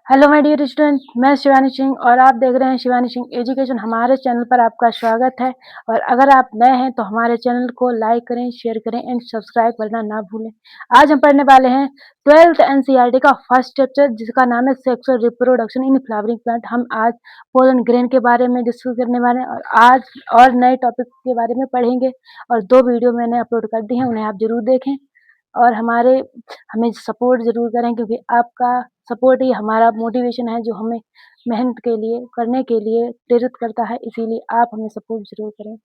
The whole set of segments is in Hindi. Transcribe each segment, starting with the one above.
हेलो माय डियर स्टूडेंट, मैं शिवानी सिंह और आप देख रहे हैं शिवानी सिंह एजुकेशन। हमारे चैनल पर आपका स्वागत है। और अगर आप नए हैं तो हमारे चैनल को लाइक करें, शेयर करें एंड सब्सक्राइब करना ना भूलें। आज हम पढ़ने वाले हैं 12th एनसीईआरटी का फर्स्ट चैप्टर, जिसका नाम है sexual reproduction in flowering plant. हम आज पोलन ग्रेन के बारे में डिस्कस करने वाले हैं और आज और नए टॉपिक के बारे में पढ़ेंगे। और 2 वीडियो मैंने अपलोड कर दी हैं, उन्हें आप जरूर देखें और हमें सपोर्ट ज़रूर करें, क्योंकि आपका सपोर्ट ही हमारा मोटिवेशन है, जो हमें मेहनत के लिए करने के लिए प्रेरित करता है। इसीलिए आप हमें सपोर्ट ज़रूर करें।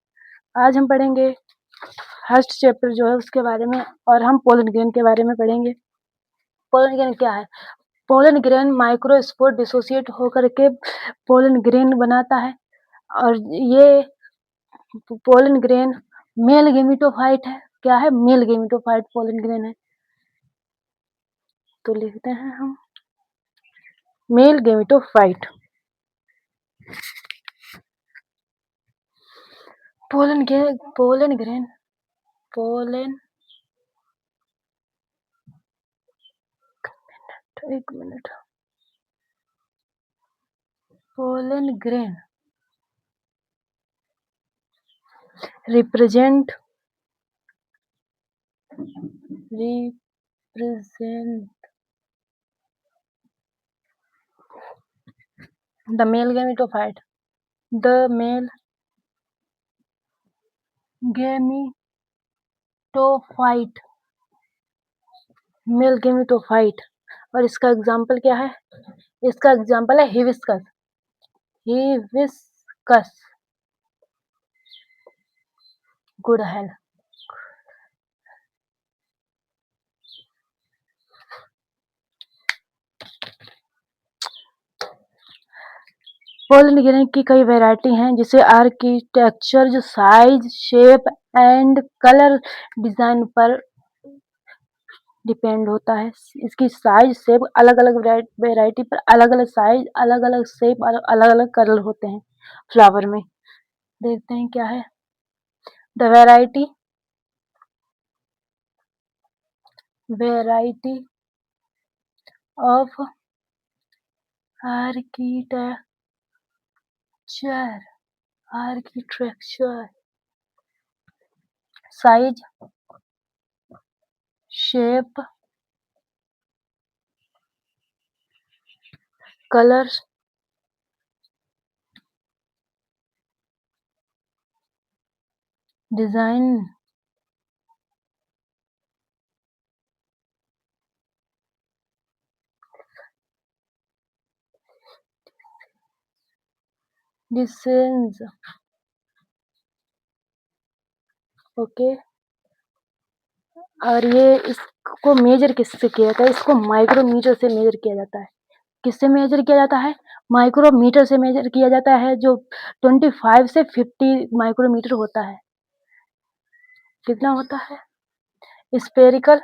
आज हम पढ़ेंगे फर्स्ट चैप्टर जो है उसके बारे में, और हम पोलन ग्रेन के बारे में पढ़ेंगे। पोलन ग्रेन क्या है? पोलन ग्रेन माइक्रोस्पोर डिसोसिएट होकर के पोलन ग्रेन बनाता है। और ये पोलन ग्रेन मेल गेमिटोफाइट है। क्या है? मेल गेमिटोफाइट पोलन ग्रेन है। तो लिखते हैं हम male gametophyte. Pollen grain pollen एक minute pollen grain represent the male gametophyte the male gametophyte male gametophyte. और इसका एग्जाम्पल क्या है? इसका एग्जाम्पल है hibiscus. Hibiscus good health. Pollen grain की कई वैरायटी हैं, जिसे आर्किटेक्चर, जो size, shape and colour design पर डिपेंड होता है। इसकी साइज शेप अलग अलग वैरायटी पर अलग अलग साइज, अलग अलग शेप और अलग अलग कलर होते हैं फ्लावर में। देखते हैं क्या है the variety of architecture size, shape, colours, design, डिसेंस। ओके। और ये इसको मेजर किससे किया जाता है? इसको माइक्रोमीटर से मेजर किया जाता है। किससे मेजर किया जाता है? माइक्रोमीटर से मेजर किया जाता है, जो 25 से 50 माइक्रोमीटर होता है। कितना होता है? स्पेरिकल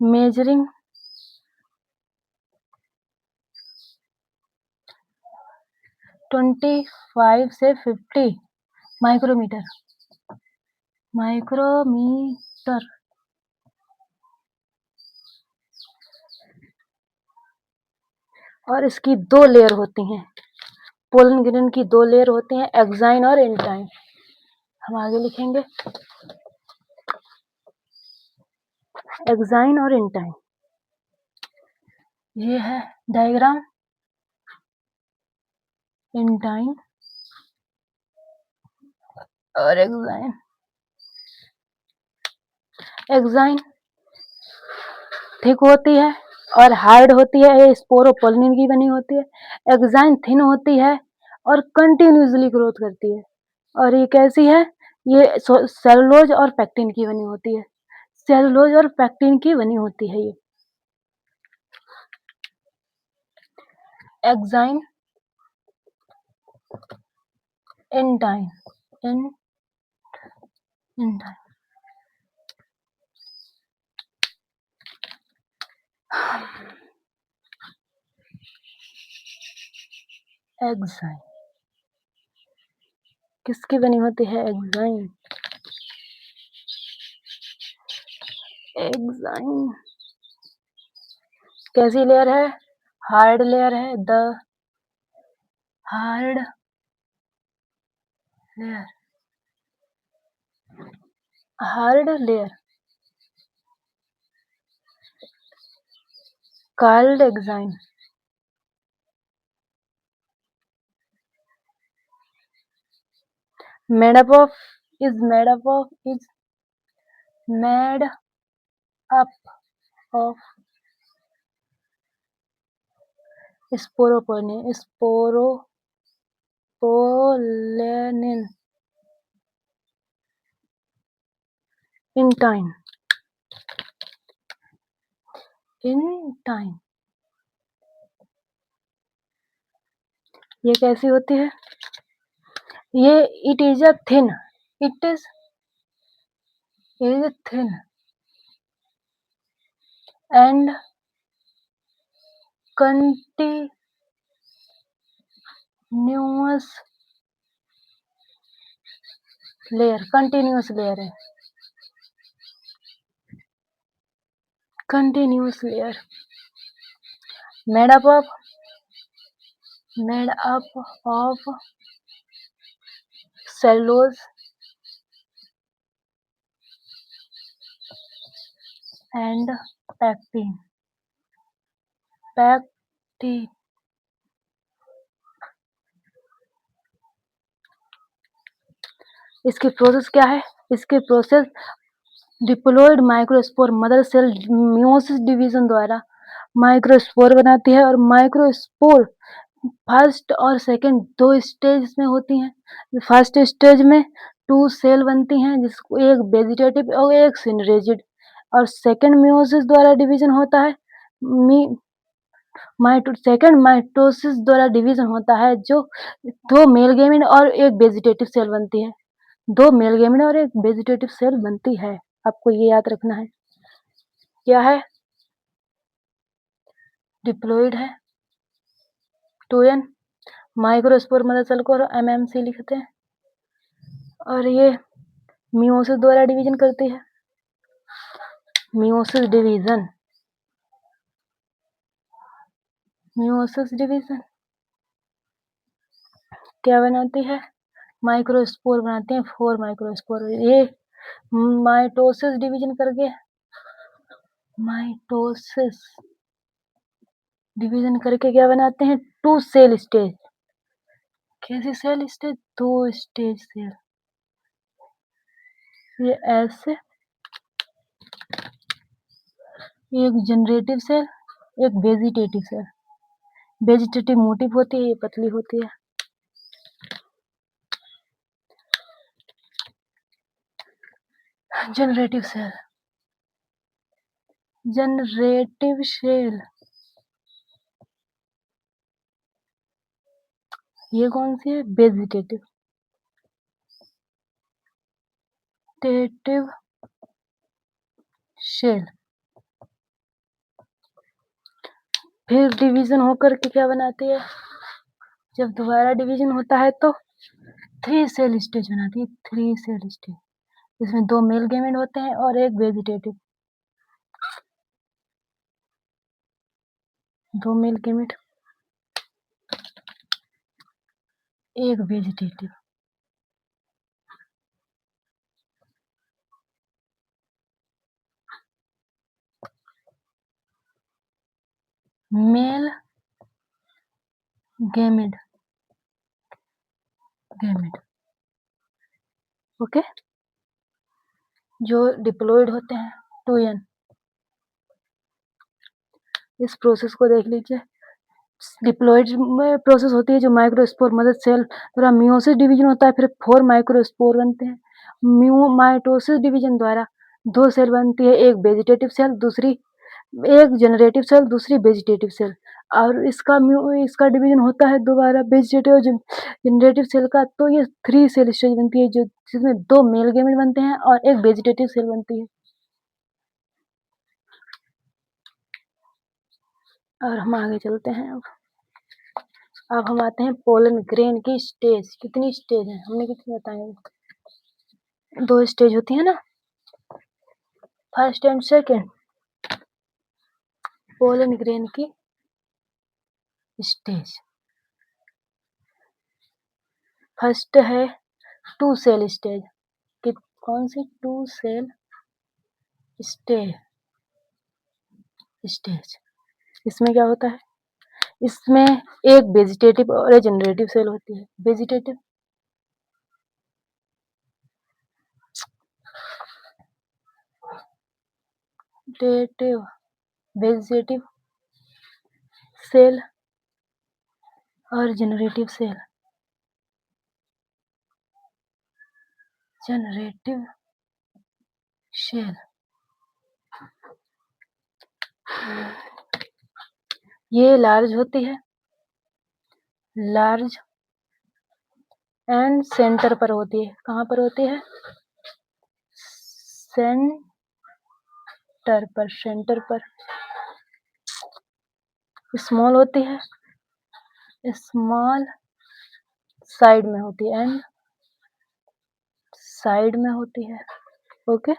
मेजरिंग 25 से 50 माइक्रोमीटर। और इसकी 2 लेयर होती हैं। पोलन ग्रेन की 2 लेयर होती हैं, एक्साइन और एंटाइन। हम आगे लिखेंगे एक्साइन और एंटाइन। ये है डायग्राम। एंटाइन और एक्साइन। एक्साइन थिक होती है और हार्ड होती है, ये स्पोरोपोलिन की बनी होती है। एक्साइन थिन होती है और कंटिन्यूसली ग्रोथ करती है। और ये कैसी है? ये सेलुलोज और पैक्टिन की बनी होती है। सेलुलोज और पैक्टिन की बनी होती है ये। एक्साइन एंटाइन एंटाइन एक्साइन किसकी बनी होती है? एक्साइन। एक्साइन कैसी लेयर है? हार्ड लेयर है, the hard layer, hard layer called exine. Made up of is made up of sporopollenin intine. ये कैसी होती है? ये it is a thin, it is thin and continuous layer है, continuous layer made up of cellulose and pectin. इसकी प्रोसेस क्या है? इसकी process diploid microspore mother cell meiosis division द्वारा माइक्रोस्पोर बनाती है और माइक्रोस्पोर फर्स्ट और सेकंड दो स्टेज में होती हैं। फर्स्ट स्टेज में 2 सेल बनती हैं जिसको एक वेजिटेटिव और एक सिनरेजिड और सेकंड मियोसिस द्वारा डिवीजन होता है। सेकंड माइटोसिस द्वारा डिवीजन होता है जो 2 मेल गेमेट और एक वेजिटेटिव सेल बनती है। 2 मेल गेमेट और एक वेजिटेटिव सेल बनती है। आपको ये याद रखना है। क्या है? डिप्लॉयड है 2n माइक्रोस्पोर मदर सेल को एमएमसी लिखते हैं और ये मियोसिस द्वारा डिवीजन करती है। मियोसिस डिवीजन क्या बनाती है? माइक्रोस्पोर बनाते हैं 4 माइक्रोस्पोर। ये माइटोसिस डिवीजन करके क्या बनाते हैं? 2 सेल स्टेज। कैसी सेल स्टेज? 2 stage cell. ये ऐसे एक जनरेटिव सेल, एक वेजिटेटिव सेल। वेजिटेटिव मोटिव होती है, ये पतली होती है। जनरेटिव सेल ये कौन सी है? Vegetative cell. फिर डिवीजन होकर के क्या बनाती है? जब दोबारा डिवीजन होता है तो 3 सेल स्टेज बनाती है। 3 सेल स्टेज इसमें 2 मेल गेमेट होते हैं और एक वेजिटेटिव। 2 मेल गेमेट, एक वेजिटेटिव। मेल गेमेट ओके जो डिप्लॉयड होते हैं 2n। इस प्रोसेस को देख लीजिए। डिप्लॉयड में प्रोसेस होती है जो माइक्रोस्पोर मदर सेल द्वारा मियोसिस डिवीजन होता है, फिर 4 माइक्रोस्पोर बनते हैं। माइटोसिस डिवीजन द्वारा 2 सेल बनती है, एक वेजिटेटिव सेल दूसरी एक जनरेटिव सेल दूसरी वेजिटेटिव सेल और इसका डिवीजन होता है दोबारा वेजिटेटिव और जनरेटिव सेल का। तो ये 3 सेल स्टेज बनती है जो जिसमें 2 मेल गेमेट बनते हैं और एक वेजिटेटिव सेल बनती है। और हम आगे चलते हैं। अब हम आते हैं पोलन ग्रेन की स्टेज। कितनी स्टेज है? हमने कितनी बताई? 2 स्टेज होती है ना, first and second. Pollen grain की स्टेज। फर्स्ट है टू सेल स्टेज। कि कौन सी? To cell stage. इसमें क्या होता है? इसमें एक वेजिटेटिव और एक जनरेटिव सेल होती है। वेजिटेटिव वेजिटेटिव सेल और जनरेटिव सेल। ये लार्ज होती है, लार्ज एंड सेंटर पर होती है। कहाँ पर होती है? सेंटर पर। स्मॉल होती है, स्मॉल साइड में होती है एंड साइड में होती है। ओके।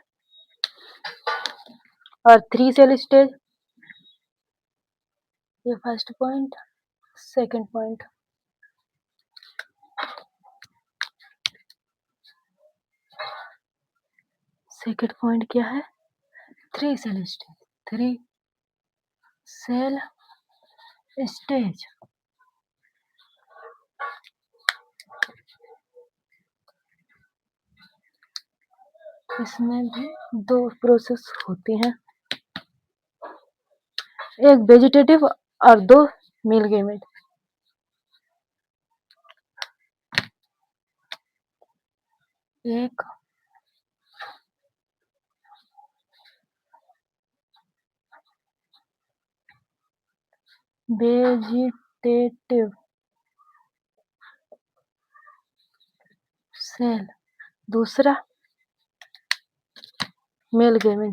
और थ्री सेल स्टेज, ये फर्स्ट पॉइंट। सेकंड पॉइंट, क्या है? Three cell stage. इसमें भी दो प्रोसेस होती हैं, एक वेजिटेटिव और दो मिल गेमेट। एक वेजिटेटिव सेल, दूसरा मिल गेमेट।